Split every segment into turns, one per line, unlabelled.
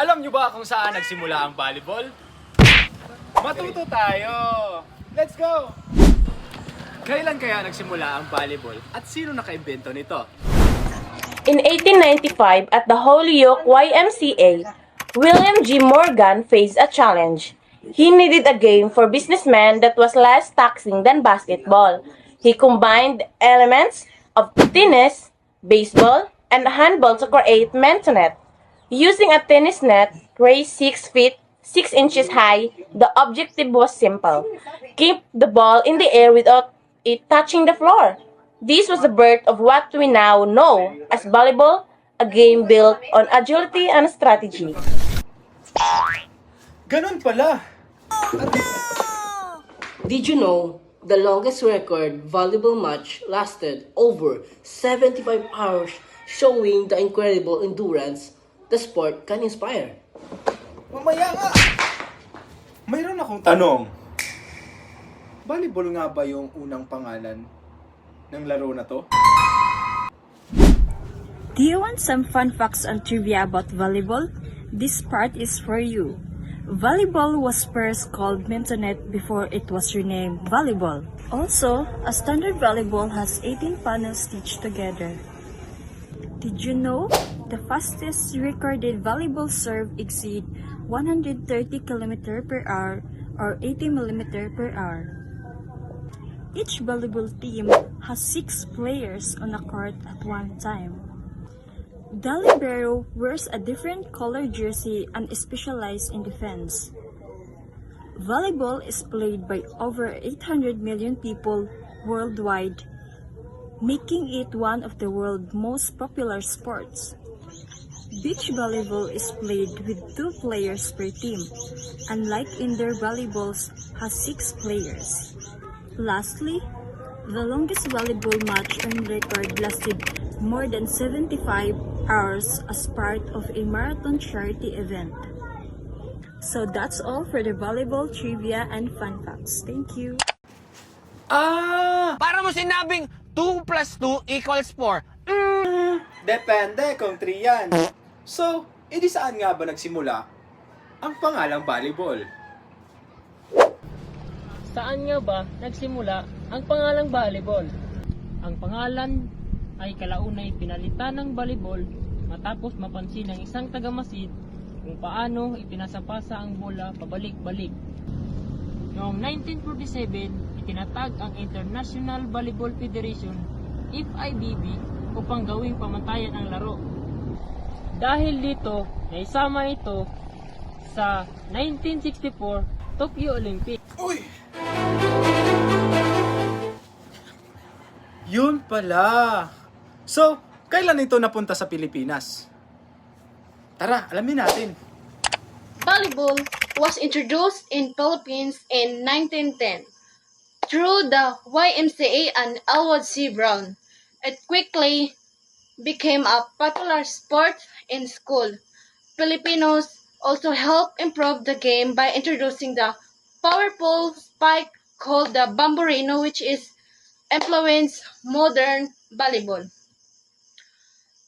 Alam nyo ba kung saan nagsimula ang volleyball? Matuto tayo! Let's go! Kailan kaya nagsimula ang volleyball at sino nakaimbento nito?
In 1895, at the Holyoke YMCA, William G. Morgan faced a challenge. He needed a game for businessmen that was less taxing than basketball. He combined elements of tennis, baseball, and handball to create Mentonet. Using a tennis net raised 6 feet 6 inches high, the objective was simple: keep the ball in the air without it touching the floor. This was the birth of what we now know as volleyball, a game built on agility and strategy.
Ganun pala!
Did you know the longest record volleyball match lasted over 75 hours, showing the incredible endurance the sport can inspire?
Mamaya nga! Mayroon akong tanong. Volleyball nga ba yung unang pangalan ng laro na to?
Do you want some fun facts and trivia about volleyball? This part is for you. Volleyball was first called Mentonet before it was renamed volleyball. Also, a standard volleyball has 18 panels stitched together. Did you know the fastest recorded volleyball serve exceed 130 km per hour or 80 mm per hour? Each volleyball team has 6 players on a court at one time. The libero wears a different color jersey and is specialized in defense. Volleyball is played by over 800 million people worldwide, making it one of the world's most popular sports. Beach volleyball is played with 2 players per team, unlike indoor volleyballs has 6 players. Lastly, the longest volleyball match on record lasted more than 75 hours as part of a marathon charity event. So that's all for the volleyball trivia and fun facts. Thank you.
Para mo sinabing 2 plus 2 equals 4.
Depende kung 3 yan. So, edi saan nga ba nagsimula ang pangalang volleyball?
Saan nga ba nagsimula ang pangalang volleyball? Ang pangalan ay kalaunay pinalitan ng volleyball matapos mapansin ng isang tagamasid kung paano ipinasapasa ang bola pabalik-balik. Noong 1947, itinatag ang International Volleyball Federation, FIVB, upang gawing pamantayan ang laro. Dahil dito, naisama ito sa 1964 Tokyo Olympics.
Uy! Yun pala! So, kailan ito napunta sa Pilipinas? Tara, alamin natin.
Volleyball was introduced in Philippines in 1910 through the YMCA and Elwood C. Brown. It quickly became a popular sport in school. Filipinos also helped improve the game by introducing the powerful spike called the Bamborino, which is influenced modern volleyball.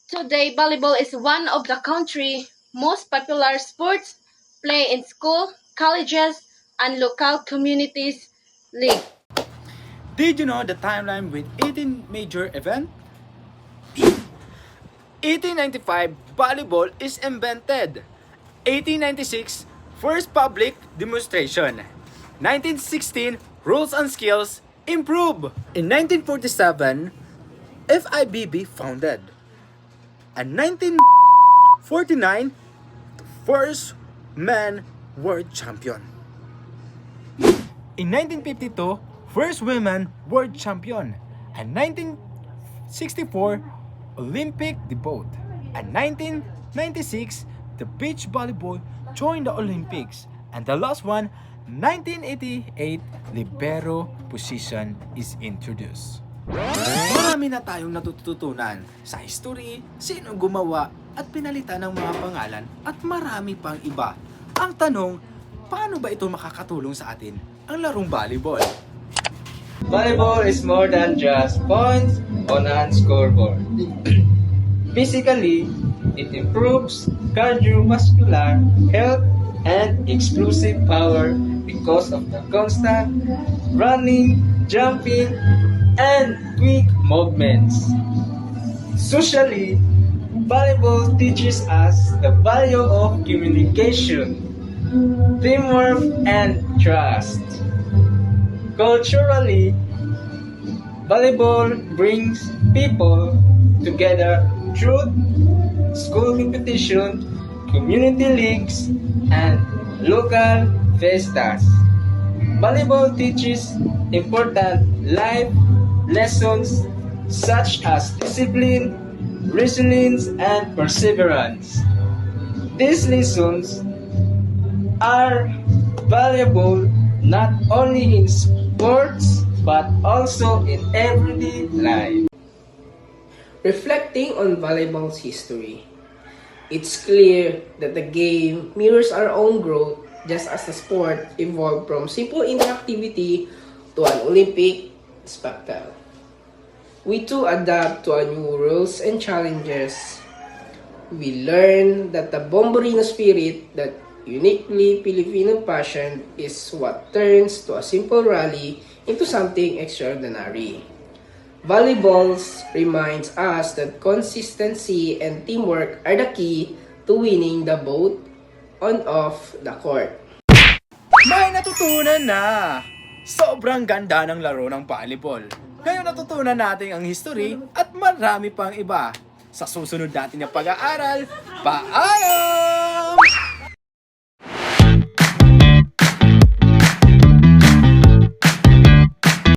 Today, volleyball is one of the country's most popular sports, played in school, colleges, and local communities league.
Did you know the timeline with 18 major events? 1895, volleyball is invented. 1896, first public demonstration. 1916, rules and skills improve. In 1947, FIVB founded. And 1949, first men world champion. In 1952, first women world champion. And 1964, Olympic debut. And 1996, the beach volleyball joined the Olympics. And the last one, 1988, libero position is introduced. Marami na tayong natututunan sa history, sino gumawa at pinalitan ng mga pangalan at marami pang iba. Ang tanong, paano ba ito makakatulong sa atin ang larong volleyball?
Volleyball is more than just points on a scoreboard. Physically, it improves cardiovascular health, and explosive power because of the constant running, jumping, and quick movements. Socially, volleyball teaches us the value of communication, teamwork, and trust. Culturally, volleyball brings people together through school competition, community leagues, and local fiestas. Volleyball teaches important life lessons such as discipline, resilience, and perseverance. These lessons are valuable not only in sports but also in everyday life.
Reflecting on volleyball's history, it's clear that the game mirrors our own growth just as the sport evolved from simple interactivity to an Olympic spectacle. We too adapt to our new rules and challenges. We learn that the Bomborino spirit, that uniquely Filipino passion, is what turns to a simple rally into something extraordinary. Volleyballs reminds us that consistency and teamwork are the key to winning the both on off the court.
May natutunan na! Sobrang ganda ng laro ng volleyball. Ngayon natutunan natin ang history at marami pang iba. Sa susunod natin na pag-aaral, paalam!